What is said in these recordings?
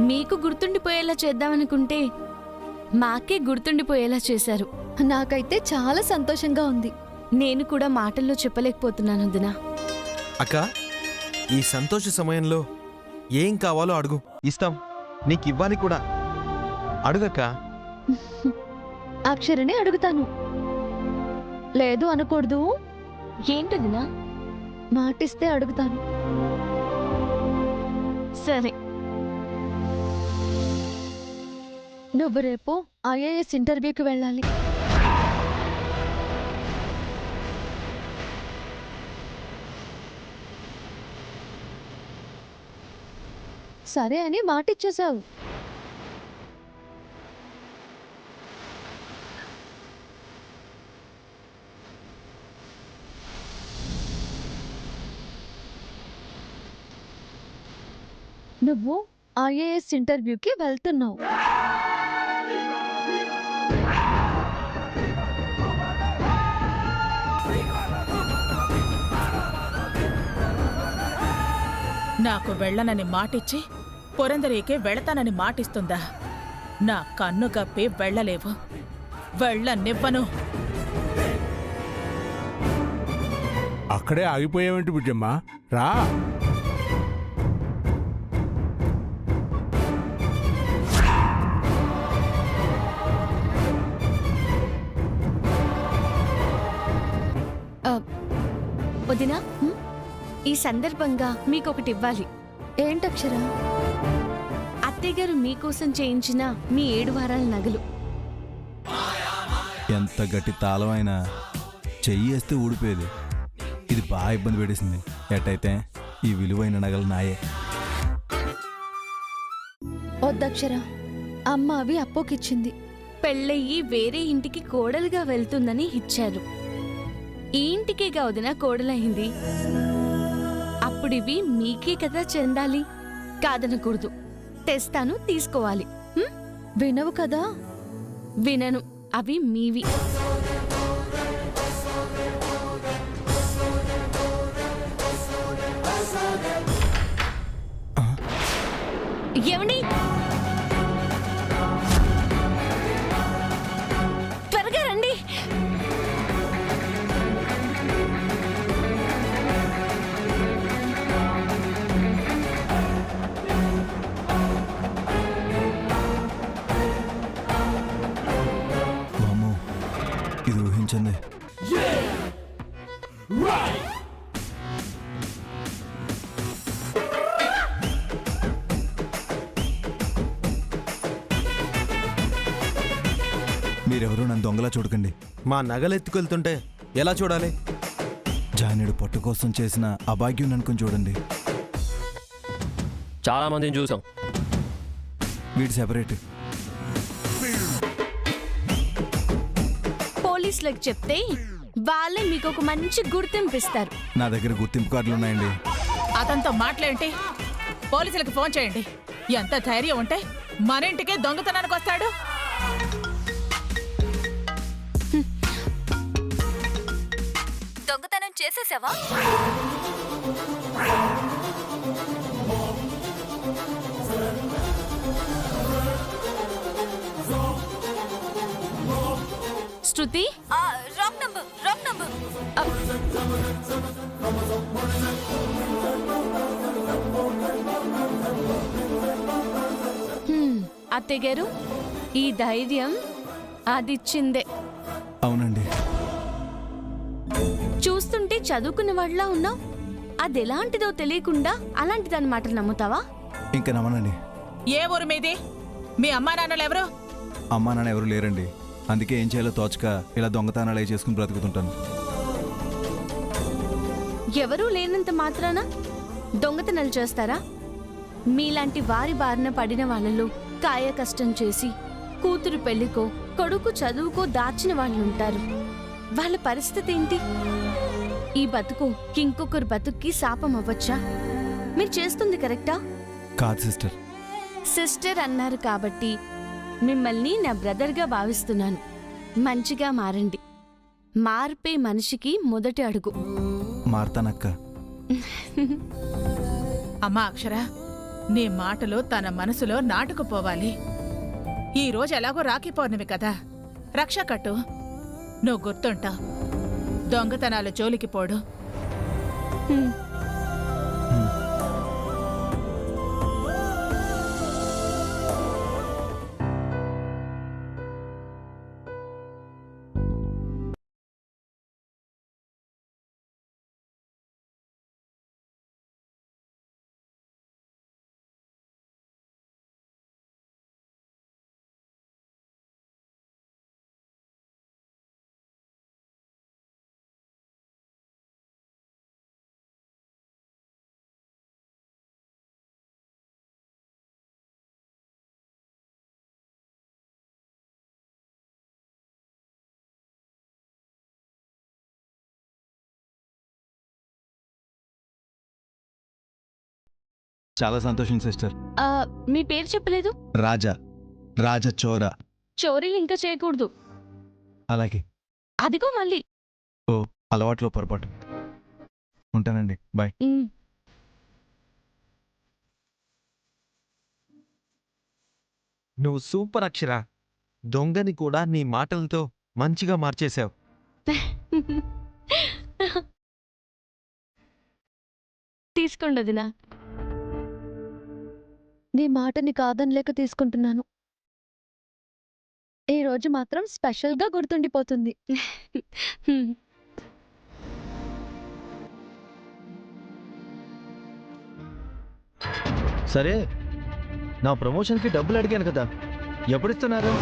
మీకు గుర్తుండిపోయేలా చేద్దామనుకుంటే మాకే గుర్తుండిపోయేలా చేశారు. నాకైతే చాలా సంతోషంగా ఉంది. నేను కూడా మాటల్లో చెప్పలేకపోతున్నాను వదినా. అక్క, ఈ సంతోష సమయంలో ఏం కావాలో అడుగు, ఇస్తాం. నీకివ్వాలి కూడా. అడుగక్క. అక్షరనే అడుగుతాను. లేదు అనకూడదు. ఏంటదినా? మాటిస్తే అడుగుతాను. సరే. నువ్వు రేపు ఐఏఎస్ ఇంటర్వ్యూకి వెళ్ళాలి. సరే అని మాటిచ్చేశావు. నువ్వు ఐఏఎస్ ఇంటర్వ్యూకి వెళ్తున్నావు. నాకు వెళ్ళనని మాటిచ్చి పురందరీకే వెళతానని మాటిస్తుందా? నా కన్ను కప్పి వెళ్ళలేవు. వెళ్ళనివ్వను. అక్కడే ఆగిపోయావేంటి బుజ్జమ్మ? రా. వదినా, ఈ సందర్భంగా మీకొకటి ఇవ్వాలి. ఏంటక్షరా? అత్తయ్యగారు మీకోసం చేయించిన మీ 7 వారాల నగలు. ఎంత గట్టి తాళం అయినా చెయ్యి వేస్తే ఊడిపోయేది. ఇది బాగా ఇబ్బంది పెట్టేసింది. ఎట్టయితే ఈ విలువైన నగలు నాయే. వద్దక్షరా, అమ్మ అవి అప్పుకిచ్చింది. పెళ్ళయ్యి వేరే ఇంటికి కోడలుగా వెళ్తుందని ఇచ్చారు. ఈ ఇంటికేగా వదినా కోడలైంది. అప్పుడివి మీకే కదా చెందాలి. కాదనకూడదు. తెస్తాను, తీసుకోవాలి. వినవు కదా? వినను. అవి మీవి. ఏమండి, త్వరగా రండి. వామ్మో, ఇది ఊహించండి. మీరెవరూ నన్ను దొంగలా చూడకండి. మా నగలెత్తుకెళ్తుంటే ఎలా చూడాలి? జానేడు పట్టు కోసం చేసిన అభాగ్యం అనుకుని చూడండి. చాలా మందిని చూసాం. వీడు సెపరేట్. పోలీసులకు చెప్తే వాళ్ళే మీకు ఒక మంచి గుర్తింపు ఇస్తారు. నా దగ్గర గుర్తింపు కార్డులు ఉన్నాయండి. అతనితో మాట్లాడండి. పోలీసులకు ఫోన్ చేయండి. ఎంత ధైర్యం ఉంటే మన ఇంటికే దొంగతనానికి వస్తాడు? దొంగతనం చేసేసావా? శృతి, రాంగ్ నంబర్. అత్తయ్య గారు, ఈ ధైర్యం అదిచ్చిందే. అవునండి. చూస్తుంటే చదువుకున్న వాళ్ళ ఉన్నావు. అదెలాంటిదో తెలియకుండా అలాంటి దాని మాటలు నమ్ముతావా? ఇంకా నమ్మనండి. ఏ ఊరు మీది? మీ అమ్మా నాన్నలు ఎవరు? అమ్మా నాన్న ఎవరు లేరండి. అందుకే ఏం చేయాలో తోచక ఇలా దొంగతనాలు అయి చేసుకుని బ్రతుకుతుంటాను. ఎవరూ లేనంత మాత్రాన దొంగతనాలు చేస్తారా? మీలాంటి వారి బారిన పడిన వాళ్ళలో కాయ కష్టం చేసి కూతురు పెళ్లికో కొడుకు చదువుకో దాచిన వాళ్ళుంటారు. వాళ్ళ పరిస్థితి ఏంటి? ఈ బతుకు ఇంకొకరు బతుక్కి శాపం అవ్వచ్చా? మీరు చేస్తుంది కరెక్టా? కాదు సిస్టర్. సిస్టర్ అన్నారు కాబట్టి మిమ్మల్ని నా బ్రదర్గా భావిస్తున్నాను. మంచిగా మారండి. మార్పే మనిషికి మొదటి అడుగు. మారతానక్క. అమ్మా అక్షర, నీ మాటలు తన మనసులో నాటుకుపోవాలి. ఈ రోజు ఎలాగో రాఖీ పౌర్ణమి కదా, రక్ష కట్టు. నువ్వు గుర్తుంటావు, దొంగతనాల జోలికి పోడు. హ్మ్. చాలా సంతోషం సిస్టర్. మీ పేరు చెప్పలేదు. రాజ చోర. చోరీ ఇంకా చేయకూడదు. అలాగే. అదిగో మళ్ళీ. ఓ, అలవాట్లో పొరపాటు. ఉంటానండి, బాయ్. నువ్వు సూపర్ అక్షర. దొంగని కూడా నీ మాటలతో మంచిగా మార్చేశావు. తీసుకోండి వదినా. నీ మాటని కాదనలేక తీసుకుంటున్నాను. ఈ రోజు మాత్రం స్పెషల్గా గుర్తుండిపోతుంది. హ్మ్. సరే, నా ప్రమోషన్కి డబ్బులు అడిగాను కదా, ఎప్పుడు ఇస్తున్నారు?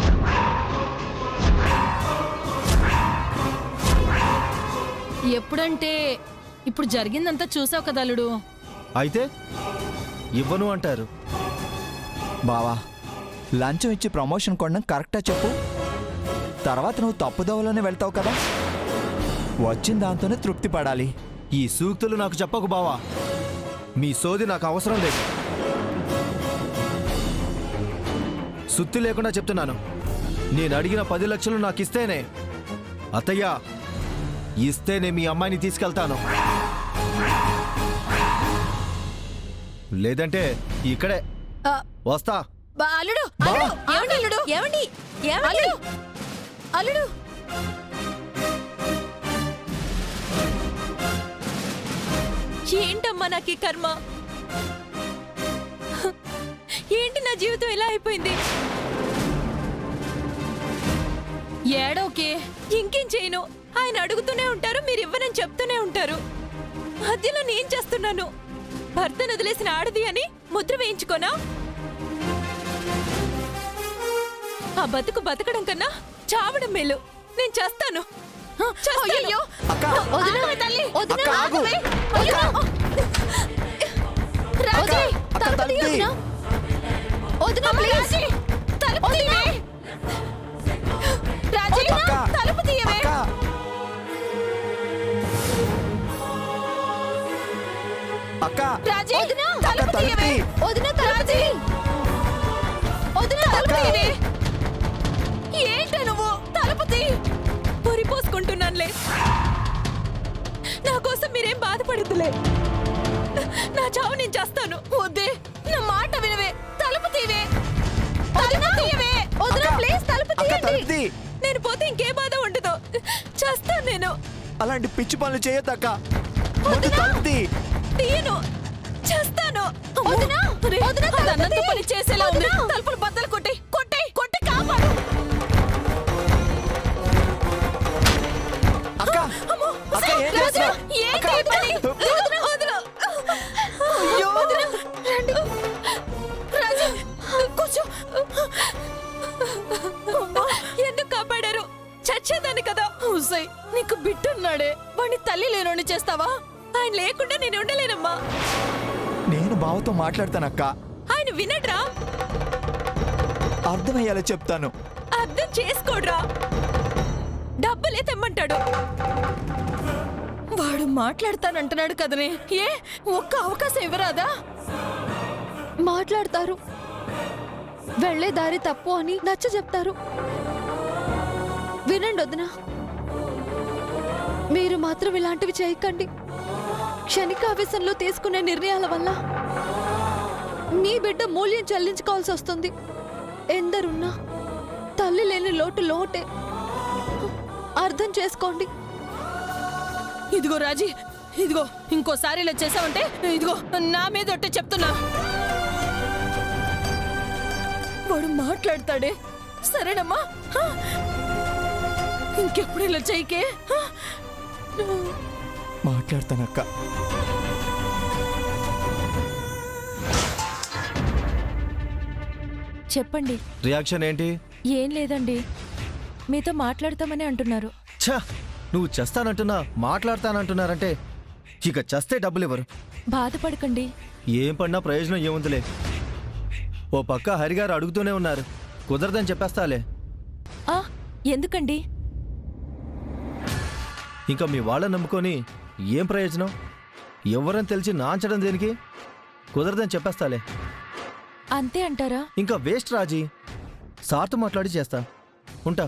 ఎప్పుడంటే ఇప్పుడు జరిగిందంతా చూసావు కదా అల్లుడు. అయితే ఇవ్వను అంటారు. బావా, లంచం ఇచ్చి ప్రమోషన్ కొనడం కరెక్టా చెప్పు? తర్వాత నువ్వు తప్పుదోవలోనే వెళ్తావు కదా. వచ్చిన దాంతోనే తృప్తి పడాలి. ఈ సూక్తులు నాకు చెప్పకు బావా. మీ సోది నాకు అవసరం లేదు. సుత్తి లేకుండా చెప్తున్నాను. నేను అడిగిన 10 లక్షలు నాకు ఇస్తేనే, అత్తయ్య ఇస్తేనే మీ అమ్మాయిని తీసుకెళ్తాను. లేదంటే ఇక్కడే వస్తా. అల్లుడు, అల్లుడు, ఏమండి అల్లుడు? ఏమండి? అల్లుడు, అల్లుడు. ఏంటమ్మా నాకు ఈ కర్మ? ఏంటి నా జీవితం ఎలా అయిపోయింది? ఏడోకే, ఇంకేం చేయను. ఆయన అడుగుతూనే ఉంటారు, మీరు ఇవ్వనని చెప్తూనే ఉంటారు. మధ్యలో నేను చేస్తున్నాను. భర్తను వదిలేసిన ఆడది అని ముద్ర వేయించుకోనా? ఆ బతుకు బతకడం కన్నా చావడం మేలు. నేను చేస్తాను. అయ్యో తల్లి, తలుపు తీయవే. అక్క, తలుపు తీయవే. ఏంటి నువ్వు? తలుపు తీ. పొరిపోసుకుంటున్నానులే. నా కోసం మీరేం బాధపడుతులే. నా చావు నేను చేస్తాను. వద్దే, నా మాట వినవే. తలుపు తీవే. తలుపు తీయవే. ప్లీజ్ తలుపు తీయండి. నేను పోతే ఇంకే బాధ ఉండదు. చేస్తాను నేను. అలాంటి పిచ్చి పనులు చేయొద్దక్క. తీయను, చేస్తాను. పని చేసేలా ఉంది. తలుపులు బద్దలు కొట్టి కొట్టి కొట్టి కాపాడు. ఎందుకు కాపాడారు? చచ్చేదాన్ని కదా. హుసై, నీకు బిడ్డున్నాడే, వాడిని తల్లి లేనోని చేస్తావా? ఆయన లేకుండా నేను ఉండలేనమ్మా. నేను బావతో మాట్లాడతానక్క. ఆయన వినడ్రా. అర్థమయ్యేలా చెప్తాను. అర్థం చేసుకోడ్రా. డబ్బులే తెమ్మంటాడు. వాడు మాట్లాడతానంటున్నాడు కదనే. ఏ ఒక్క అవకాశం ఇవ్వరాదా? మాట్లాడతారు, వెళ్లే దారి తప్పు అని నచ్చ చెప్తారు. వినండి వదినా, మీరు మాత్రం ఇలాంటివి చేయకండి. క్షణికావేశంలో తీసుకునే నిర్ణయాల వల్ల మీ బిడ్డ మూల్యం చెల్లించుకోవాల్సి వస్తుంది. ఎందరున్నా తల్లి లేని లోటు లోటే. అర్థం చేసుకోండి. ఇదిగో రాజీ, ఇదిగో ఇంకోసారి ఇలా చేసావంటే ఇదిగో నా మీద ఒట్టే చెప్తున్నా. వాడు మాట్లాడతాడే, సరేనమ్మా? ఇంకెప్పుడు ఇలా చెయ్యకే. మాట్లాడతానక్క. చెప్పండి. రియాక్షన్ ఏంటి? ఏం లేదండి, మీతో మాట్లాడతామని అంటున్నారు. ఛా, నువ్వు చేస్తానంటున్నా మాట్లాడతానంటున్నారంటే ఇక చస్తే డబ్బులు ఇవ్వరు. బాధపడకండి. ఏం పడినా ప్రయోజనం ఏముందిలే. ఓ పక్క హరిగారు అడుగుతూనే ఉన్నారు, కుదరదని చెప్పేస్తాలే. ఆ, ఎందుకండి? ఇంకా మీ వాళ్ళని నమ్ముకొని ఏం ప్రయోజనం? ఎవరని తెలిసి నాంచడం దేనికి? కుదరదని చెప్పేస్తాలే. అంతే అంటారా? ఇంకా వేస్ట్ రాజీ. సార్తో మాట్లాడి చేస్తా. ఉంటా.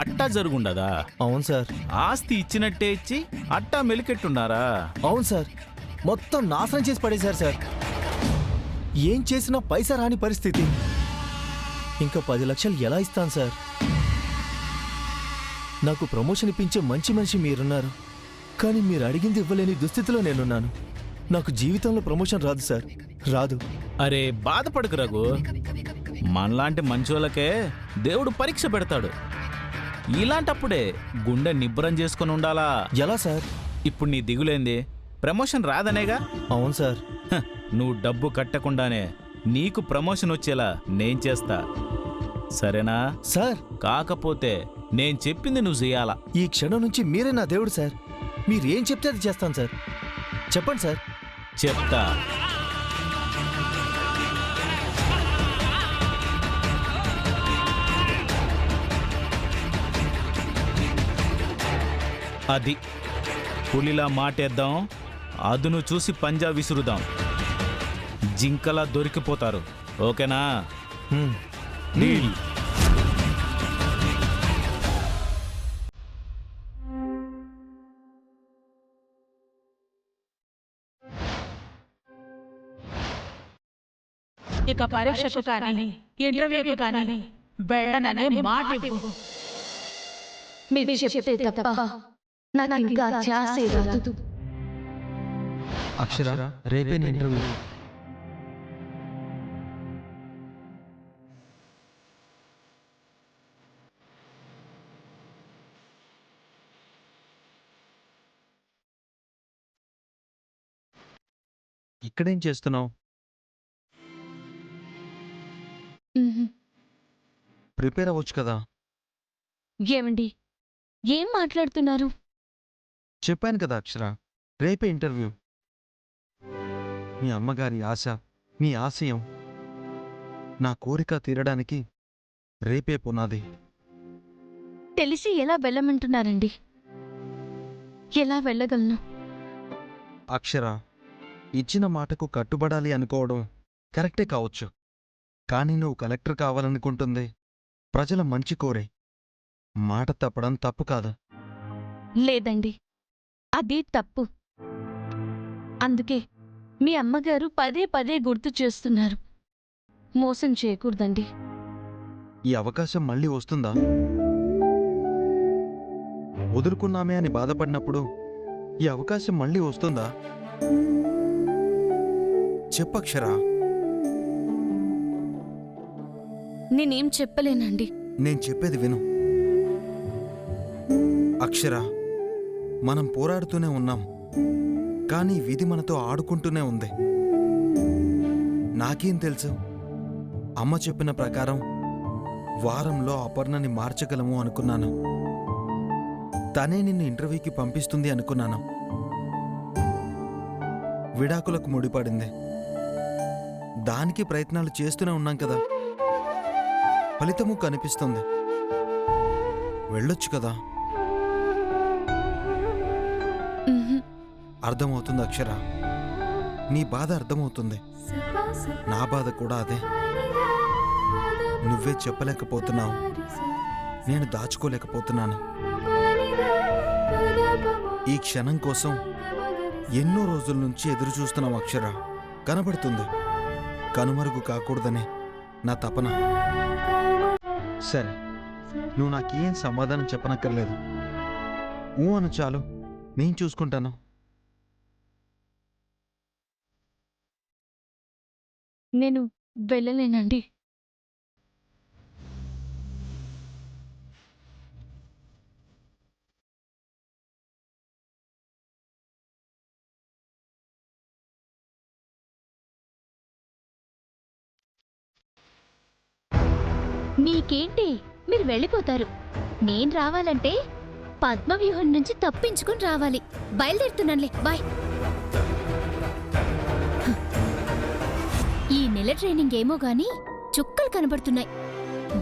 అట్టా జరుగుండదా? అవును సార్. ఆస్తి ఇచ్చినట్టే ఇచ్చి అట్టా మెలికెట్టున్నారా? అవును సార్, మొత్తం నాశనం చేసి పడేశారు సార్. ఏం చేసినా పైసా రాని పరిస్థితి. ఇంకా 10 లక్షలు ఎలా ఇస్తాను సార్? నాకు ప్రమోషన్ ఇప్పించే మంచి మనిషి మీరున్నారు, కానీ మీరు అడిగింది ఇవ్వలేని దుస్థితిలో నేనున్నాను. నాకు జీవితంలో ప్రమోషన్ రాదు సార్, రాదు. అరే బాధపడకు రఘు, మనలాంటి మంచోళ్ళకే దేవుడు పరీక్ష పెడతాడు. ఇలాంటప్పుడే గుండె నిబ్బరం చేసుకుని ఉండాలా. ఎలా సార్? ఇప్పుడు నీ దిగులేంది? ప్రమోషన్ రాదనేగా? అవును సార్. హ, నువ్వు డబ్బు కట్టకుండానే నీకు ప్రమోషన్ వచ్చేలా నేను చేస్తా, సరేనా? సార్, కాకపోతే నేను చెప్పింది నువ్వు చేయాలా. ఈ క్షణం నుంచి మీరే నా దేవుడు సార్. మీరేం చెప్తే అది చేస్తాను సార్. చెప్పండి సార్. చెప్తా. అది పులిలా మాటేద్దాం, అదును చూసి పంజా విసురుదాం. జింకలా దొరికిపోతారు, ఓకేనా? డీల్. ఇక పరీక్షకు కానీ ఇంటర్వ్యూకి కానీ వెళ్ళననే మాట ఇవ్వు. మీరు చెప్తే తప్ప నాకు ఇంకా ఛాన్సే రాదు. అక్షర, రేపే ఇంటర్వ్యూ. ఇక్కడేం చేస్తున్నావు? ప్రిపేర్ అవ్వచ్చు కదా. ఏమండి, ఏం మాట్లాడుతున్నారు? చెప్పాను కదా అక్షర, రేపే ఇంటర్వ్యూ. మీ అమ్మగారి ఆశ, మీ ఆశయం, నా కోరిక తీరడానికి రేపే పునాది. తెలిసి ఎలా వెళ్ళమంటున్నారండి? ఎలా వెళ్ళగలను? అక్షర, ఇచ్చిన మాటకు కట్టుబడాలి అనుకోవడం కరెక్టే కావచ్చు, కానీ నువ్వు కలెక్టర్ కావాలనుకుంటుంది ప్రజల మంచి కోరే. మాట తప్పడం తప్పు కాదు. లేదండి, అది తప్పు. అందుకే మీ అమ్మగారు పదే పదే గుర్తు చేస్తున్నారు. మోసం చేయకూడదండి. ఈ అవకాశం మళ్ళీ వస్తుందా? వదులుకున్నామే అని బాధపడినప్పుడు ఈ అవకాశం మళ్ళీ వస్తుందా? చెప్పక్షరా. నేనేం చెప్పలేనండి. నేను చెప్పేది విను అక్షర. మనం పోరాడుతూనే ఉన్నాం, కానీ విధి మనతో ఆడుకుంటూనే ఉంది. నాకేం తెలుసు? అమ్మ చెప్పిన ప్రకారం వారంలో అపర్ణని మార్చగలము అనుకున్నాను. తనే నిన్ను ఇంటర్వ్యూకి పంపిస్తుంది అనుకున్నాను. విడాకులకు ముడిపడింది. దానికి ప్రయత్నాలు చేస్తూనే ఉన్నాం కదా. ఫలితము కనిపిస్తుంది. వెళ్ళొచ్చు కదా. అర్థమవుతుంది అక్షర, నీ బాధ అర్థమవుతుంది. నా బాధ కూడా అదే. నువ్వే చెప్పలేకపోతున్నావు. నేను దాచుకోలేకపోతున్నాను. ఈ క్షణం కోసం ఎన్నో రోజుల నుంచి ఎదురు చూస్తున్నాం అక్షర. కనబడుతుంది, కనుమరుగు కాకూడదనే నా తపన. సరే, నువ్వు నాకేం సమాధానం చెప్పనక్కర్లేదు. అను చాలు, నేను చూసుకుంటాను. నేను వెళ్ళలేనండి. మీకేంటి, మీరు వెళ్ళిపోతారు. నేను రావాలంటే పద్మవ్యూహం నుంచి తప్పించుకుని రావాలి. బయలుదేరుతున్నానులే, బాయ్. ఈ నెల ట్రైనింగ్ ఏమో గాని చుక్కలు కనబడుతున్నాయి.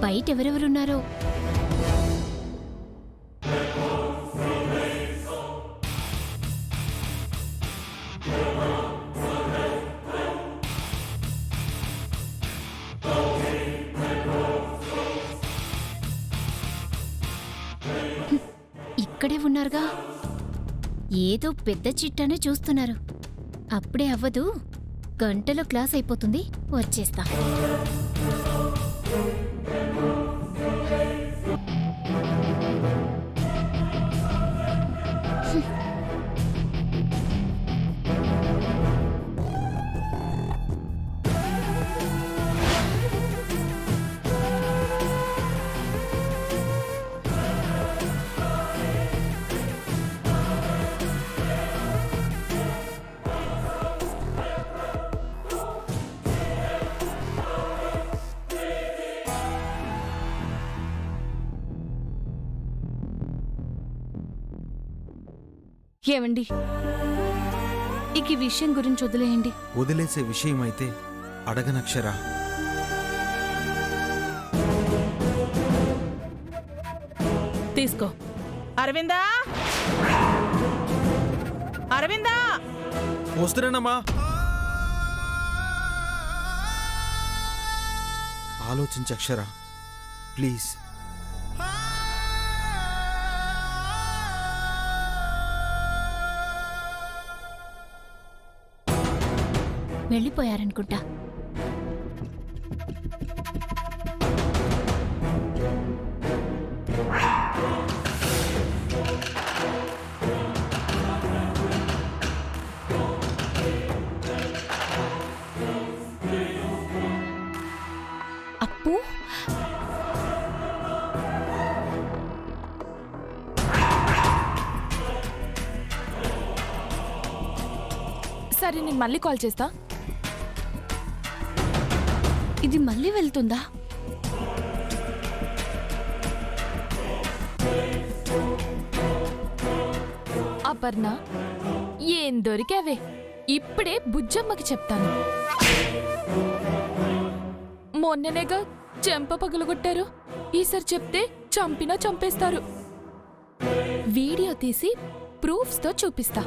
బయట ఎవరెవరున్నారో. ఇక్కడే ఉన్నారుగా. ఏదో పెద్ద చిట్టానే చూస్తున్నారు. అప్పుడే అవ్వదు, గంటలో క్లాస్ అయిపోతుంది. వచ్చేస్తా. ఏమండి, ఇక ఈ విషయం గురించి వదిలేయండి. వదిలేసే విషయం అయితే అడగనక్షరా. తీసుకో. అరవిందా, అరవిందా! వస్తున్నానమ్మా. ఆలోచించు అక్షరా, ప్లీజ్. వెళ్ళిపోయారనుకుంటా. అప్పు, సరే నేను మళ్ళీ కాల్ చేస్తా. ఇది మళ్ళీ వెళ్తుందా? అపర్ణ, ఏం దొరికావే? ఇప్పుడే బుజ్జమ్మకి చెప్తాను. మొన్ననేగా చెంప పగలగొట్టారు. ఈసారి చెప్తే చంపినా చంపేస్తారు. వీడియో తీసి ప్రూఫ్స్తో చూపిస్తా.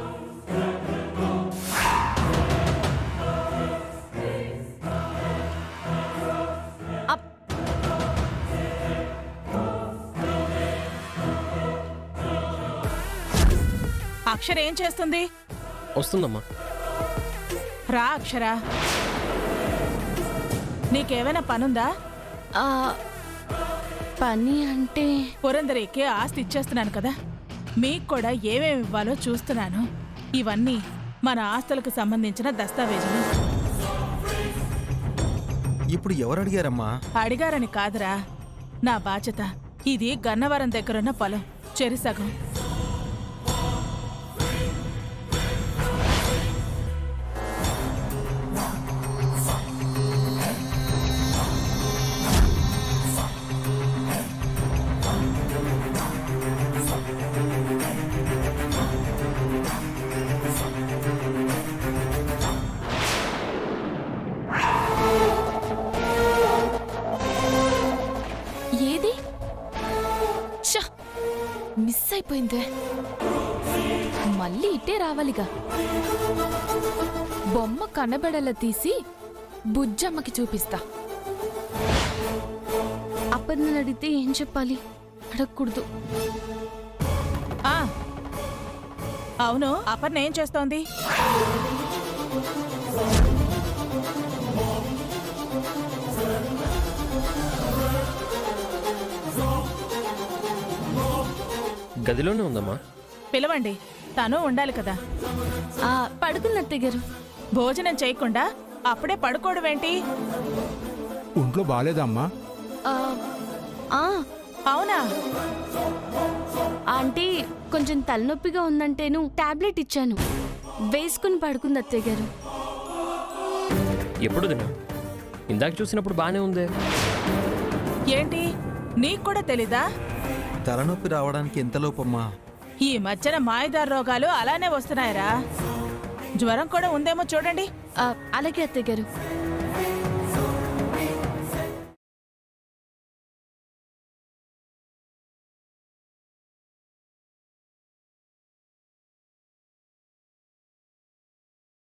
అక్షర ఏం చేస్తుంది? వస్తుందమ్మా. రా అక్షరా, నీకేమైనా పనుందా? పని అంటే పురందరికి ఆస్తి ఇచ్చేస్తున్నాను కదా, మీకు కూడా ఏమేమి ఇవ్వాలో చూస్తున్నాను. ఇవన్నీ మన ఆస్తులకు సంబంధించిన దస్తావేజులు. ఇప్పుడు ఎవరు అడిగారమ్మా? అడిగారని కాదురా, నా బాధ్యత. ఇది గన్నవరం దగ్గరున్న పొలం, చెరిసగం. ఏది? మిస్ అయిపోయిందే. మళ్ళీ ఇట్టే రావాలిగా. బొమ్మ కనబడేలా తీసి బుజ్జమ్మకి చూపిస్తా. అపర్ణని అడిగితే ఏం చెప్పాలి? అడగకూడదు. ఆ, అవును, అపర్ణ ఏం చేస్తోంది? గదిలోనే ఉందమ్మా. పిలవండి, తను ఉండాలి కదా. పడుకుంది అత్తయ్య గారు. భోజనం చేయకుండా అప్పుడే పడుకోవడమేంటి? ఒంట్లో బాగాలేదమ్మా? ఆ, ఆ, అవునా? ఆంటీ కొంచెం తలనొప్పిగా ఉందంటేను టాబ్లెట్ ఇచ్చాను, వేసుకుని పడుకుంది అత్తయ్య గారు. ఎప్పుడు తినా? ఇందాక చూసినప్పుడు బానే ఉంది. ఏంటి, నీకు కూడా తెలీదా? తలనొప్పి రావడానికి ఎంత లోపమ్మా? ఈ మధ్యన మాయదారు రోగాలు అలానే వస్తున్నాయరా. జ్వరం కూడా ఉందేమో చూడండి. అలాగే అత్తయ్య గారు.